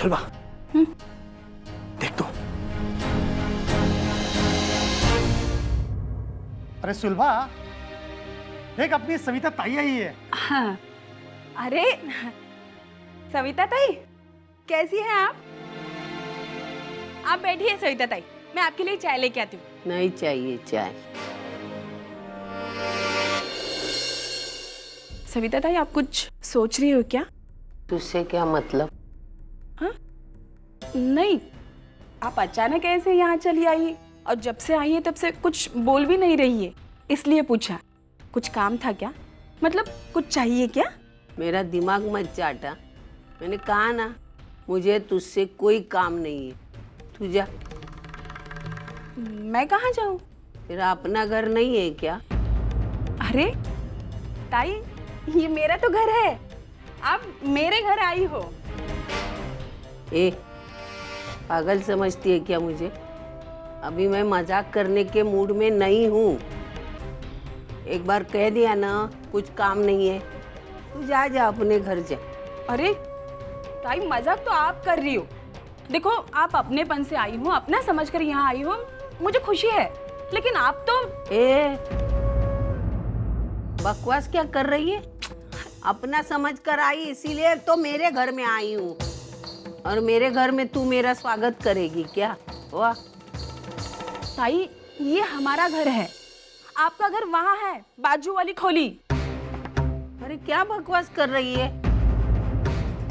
सुलभा देख तो। अरे सुलभा देख, अपनी सविता ताई आई है। हाँ। अरे सविता ताई, कैसी हैं आप बैठिए सविता ताई, मैं आपके लिए चाय लेके आती हूँ। नहीं चाहिए चाय। सविता ताई, आप कुछ सोच रही हो क्या? तुझसे क्या मतलब? हाँ? नहीं, आप अचानक ऐसे यहाँ चली आई और जब से आई है तब से कुछ बोल भी नहीं रही है, इसलिए पूछा। कुछ काम था क्या? मतलब कुछ चाहिए क्या? मेरा दिमाग मत चाटा। मैंने कहा ना, मुझे तुझसे कोई काम नहीं है। तू जा। मैं कहाँ जाऊँ? तेरा अपना घर नहीं है क्या? अरे ताई, ये मेरा तो घर है, आप मेरे घर आई हो। ए, पागल समझती है क्या मुझे? अभी मैं मजाक करने के मूड में नहीं हूँ। एक बार कह दिया ना कुछ काम नहीं है, तू जा अपने घर जा। अरे ताई, मजाक तो आप कर रही हो। देखो, आप अपनेपन से आई हो, अपना समझकर यहाँ आई हो, मुझे खुशी है, लेकिन आप तो बकवास क्या कर रही है? अपना समझ कर आई इसीलिए तो मेरे घर में आई हूँ, और मेरे घर में तू मेरा स्वागत करेगी क्या? वाह ताई, ये हमारा घर है, आपका घर वहाँ है, बाजू वाली खोली। अरे क्या बकवास कर रही है?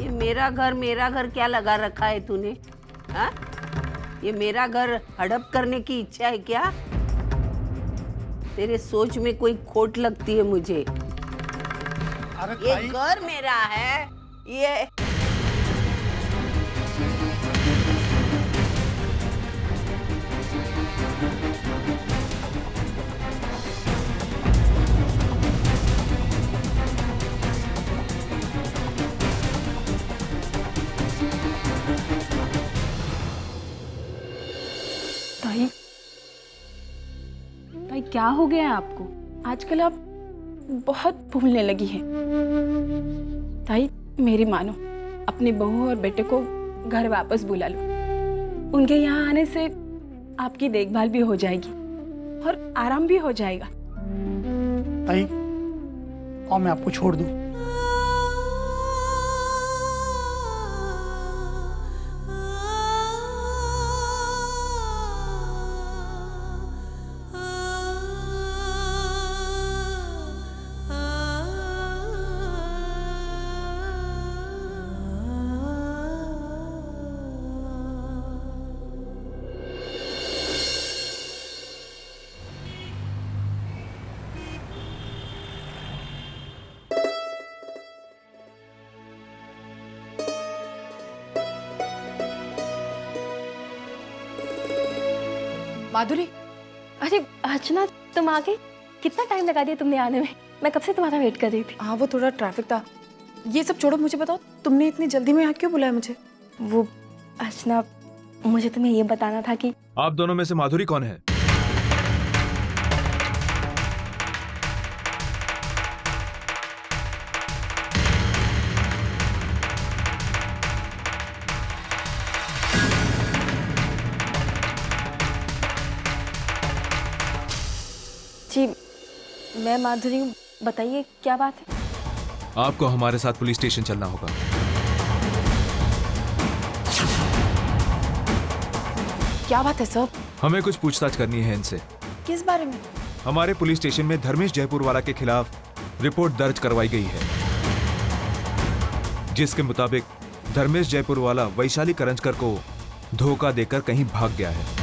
ये मेरा घर क्या लगा रखा है तूने? हाँ? ये मेरा घर हड़प करने की इच्छा है क्या? तेरे सोच में कोई खोट लगती है मुझे। अरे ये घर मेरा है, ये ताई, ताई क्या हो गया है आपको? आजकल आप बहुत भूलने लगी हैं। ताई, मेरी मानो, अपनी बहू और बेटे को घर वापस बुला लो। उनके यहाँ आने से आपकी देखभाल भी हो जाएगी और आराम भी हो जाएगा। ताई, और मैं आपको छोड़ दूं। माधुरी, अरे अर्चना, तुम आ गई? कितना टाइम लगा दिया तुमने आने में? मैं कब से तुम्हारा वेट कर रही थी। हाँ वो थोड़ा ट्रैफिक था। ये सब छोड़ो, मुझे बताओ तुमने इतनी जल्दी में यहाँ क्यों बुलाया मुझे? वो अर्चना, मुझे तुम्हें ये बताना था कि आप दोनों में से माधुरी कौन है? जी, मैं माधुरी हूँ। बताइए क्या बात है? आपको हमारे साथ पुलिस स्टेशन चलना होगा। क्या बात है सर? हमें कुछ पूछताछ करनी है इनसे। किस बारे में? हमारे पुलिस स्टेशन में धर्मेश जयपुरवाला के खिलाफ रिपोर्ट दर्ज करवाई गई है, जिसके मुताबिक धर्मेश जयपुरवाला वैशाली करंजकर को धोखा देकर कहीं भाग गया है।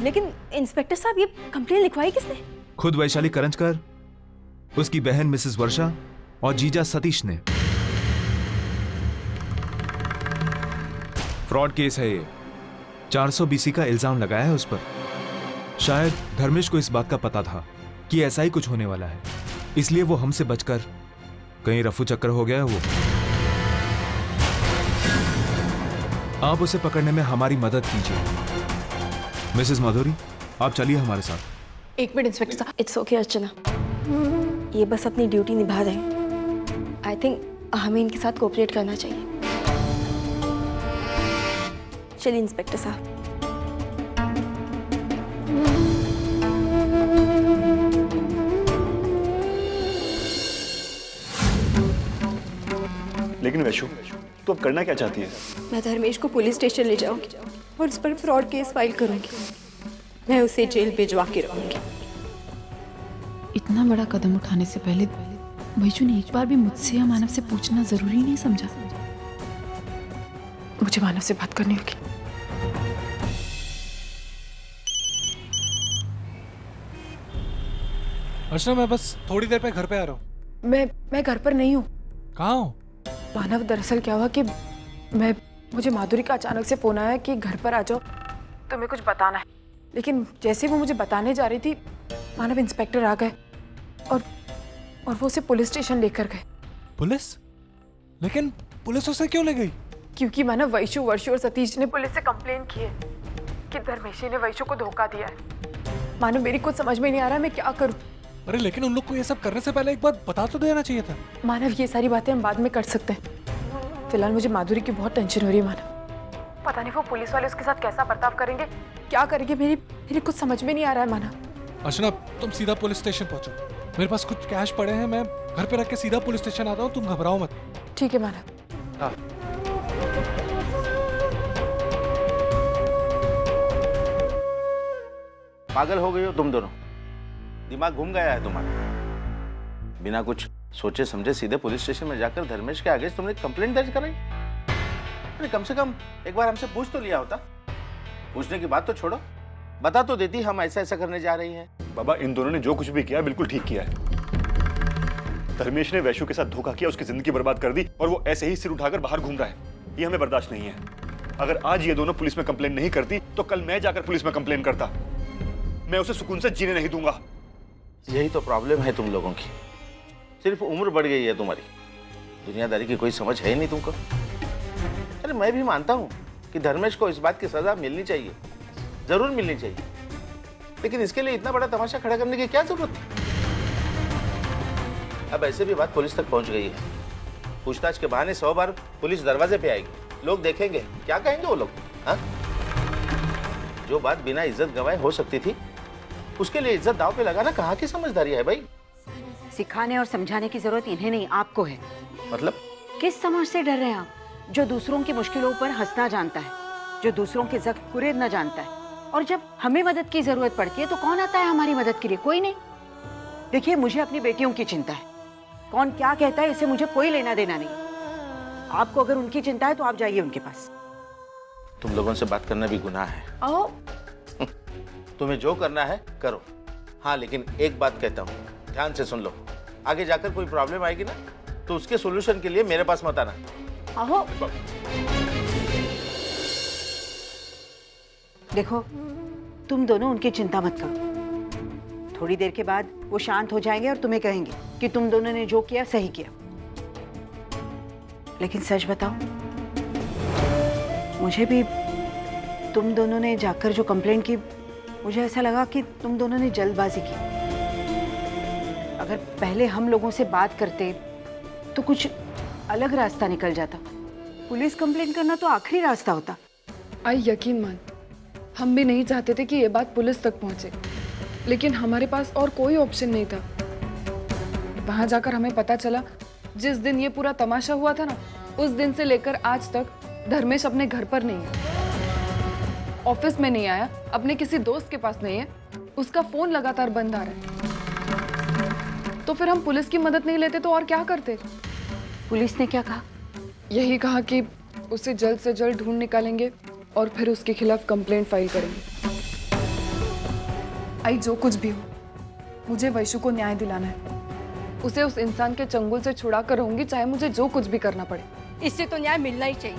लेकिन इंस्पेक्टर साहब, ये कंप्लेन लिखवाई किसने? खुद वैशाली करंजकर, उसकी बहन मिसेस वर्षा और जीजा सतीश ने। फ्रॉड केस है ये। 400 BC का इल्जाम लगाया है उस पर। शायद धर्मेश को इस बात का पता था कि ऐसा ही कुछ होने वाला है, इसलिए वो हमसे बचकर कहीं रफू चक्कर हो गया है वो। आप उसे पकड़ने में हमारी मदद कीजिए। मिसेस माधुरी, आप चलिए हमारे साथ। एक मिनट इंस्पेक्टर साहब। इट्स ओके अर्चना, ये बस अपनी ड्यूटी निभा रहे हैं। आई थिंक हमें इनके साथ कोऑपरेट करना चाहिए। चलिए इंस्पेक्टर साहब। लेकिन वैशु, तो अब करना क्या चाहती है? मैं धर्मेश को पुलिस स्टेशन ले जाऊंगी और उस पर फ्रॉड केस फाइल करूंगी। मैं उसे जेल भिजवा के रहूंगी। इतना बड़ा कदम उठाने से पहले वैशु ने एक बार भी मुझसे या मानव से पूछना जरूरी नहीं समझा। मुझे मानव से बात करनी होगी। अर्चना, मैं बस थोड़ी देर पे घर पे आ रहा हूँ। मैं घर पर नहीं हूँ। कहाँ हो? मानव, दरअसल क्या हुआ कि मुझे माधुरी का अचानक से फोन आया कि घर पर आ जाओ, तुम्हें कुछ बताना है। लेकिन जैसे वो मुझे बताने जा रही थी, मानव इंस्पेक्टर आ गए और वो उसे पुलिस स्टेशन लेकर गए। पुलिस? लेकिन पुलिस उसे क्यों ले गई? क्योंकि मानव, वैशु, वर्षु और सतीश ने पुलिस से कंप्लेन की है कि धर्मेशी ने वैशु को धोखा दिया है। मानव, मेरी कुछ समझ में नहीं आ रहा मैं क्या करूं। अरे लेकिन उन लोग को ये सब करने से पहले एक बार बता तो देना चाहिए था। मानव, ये सारी बातें हम बाद में कर सकते हैं। फिलहाल मुझे माधुरी की बहुत टेंशन हो रही है मानव। पता नहीं वो पुलिस वाले उसके साथ कैसा बर्ताव करेंगे, क्या करेंगे, मेरी कुछ समझ में नहीं आ रहा है मानव। अर्चना, तुम सीधा पुलिस स्टेशन पहुंचो। मेरे पास कुछ कैश पड़े हैं, मैं घर पे रख के सीधा पुलिस स्टेशन आता हूँ। तुम घबराओ मत। ठीक है मानव। हाँ। पागल हो गई हो तुम दोनों? दिमाग घूम गया है तुम्हारा? बिना कुछ सोचे समझे सीधे पुलिस स्टेशन में जाकर धर्मेश के आगे तुमने कंप्लेंट दर्ज कराई। अरे कम से कम एक बार हमसे पूछ तो लिया होता। पूछने की बात तो छोड़ो, बता तो देती हम ऐसा ऐसा करने जा रही हैं। बाबा, इन दोनों ने जो कुछ भी किया बिल्कुल ठीक किया है। धर्मेश ने वैशु के साथ धोखा किया, उसकी जिंदगी बर्बाद कर दी और वो ऐसे ही सिर उठाकर बाहर घूम रहा है। ये हमें बर्दाश्त नहीं है। अगर आज ये दोनों पुलिस में कंप्लेन नहीं करती तो कल मैं जाकर पुलिस में कंप्लेन करता। मैं उसे सुकून से जीने नहीं दूंगा। यही तो प्रॉब्लम है तुम लोगों की। सिर्फ उम्र बढ़ गई है तुम्हारी, दुनियादारी की कोई समझ है ही नहीं तुमको। अरे मैं भी मानता हूँ कि धर्मेश को इस बात की सजा मिलनी चाहिए, जरूर मिलनी चाहिए, लेकिन इसके लिए इतना बड़ा तमाशा खड़ा करने की क्या जरूरत थी? अब ऐसे भी बात पुलिस तक पहुंच गई है। पूछताछ के बहाने 100 बार पुलिस दरवाजे पे आएगी, लोग देखेंगे, क्या कहेंगे वो लोग? हाँ, जो बात बिना इज्जत गंवाए हो सकती थी, उसके लिए इज्जत दांव पे लगाना कहाँ की समझदारी है भाई? सिखाने और समझाने की जरूरत इन्हें नहीं, आपको है। मतलब? किस समाज से डर रहे हैं आप, जो दूसरों की मुश्किलों पर हंसना जानता है, जो दूसरों के जख्म कुरेदना जानता है, और जब हमें मदद की जरूरत पड़ती है तो कौन आता है हमारी मदद के लिए? कोई नहीं। देखिए, मुझे अपनी बेटियों की चिंता है। कौन क्या कहता है इससे मुझे कोई लेना देना नहीं। आपको अगर उनकी चिंता है तो आप जाइए उनके पास। तुम लोगों से बात करना भी गुनाह है। आओ। तुम्हें जो करना है करो। हाँ, लेकिन एक बात कहता हूँ, ध्यान से सुन लो। आगे जाकर कोई प्रॉब्लम आएगी ना तो उसके सॉल्यूशन के लिए मेरे पास मत आना। आओ। देखो, तुम दोनों उनकी चिंता मत करो। थोड़ी देर के बाद वो शांत हो जाएंगे और तुम्हें कहेंगे कि तुम दोनों ने जो किया सही किया। लेकिन सच बताओ, मुझे भी तुम दोनों ने जाकर जो कंप्लेंट की, मुझे ऐसा लगा कि तुम दोनों ने जल्दबाजी की। अगर पहले हम लोगों से बात करते तो कुछ अलग रास्ता निकल जाता। पुलिस कंप्लेंट करना तो आखिरी रास्ता होता। आई यकीन मान, हम भी नहीं चाहते थे कि ये बात पुलिस तक पहुंचे, लेकिन हमारे पास और कोई ऑप्शन नहीं था। वहां जाकर हमें पता चला, जिस दिन ये पूरा तमाशा हुआ था ना, उस दिन से लेकर आज तक धर्मेश अपने घर पर नहीं है, ऑफिस में नहीं आया, अपने किसी दोस्त के पास नहीं है, उसका फोन लगातार बंद आ रहा है। तो फिर हम पुलिस की मदद नहीं लेते तो और क्या करते? पुलिस ने क्या कहा? यही कहा कि उसे जल्द से जल्द ढूंढ निकालेंगे और फिर उसके खिलाफ कंप्लेंट फाइल करेंगे। आई, जो कुछ भी हो, मुझे वैशु को न्याय दिलाना है। उसे उस इंसान के चंगुल से छुड़ा कर रहूंगी, चाहे मुझे जो कुछ भी करना पड़े। इससे तो न्याय मिलना ही चाहिए।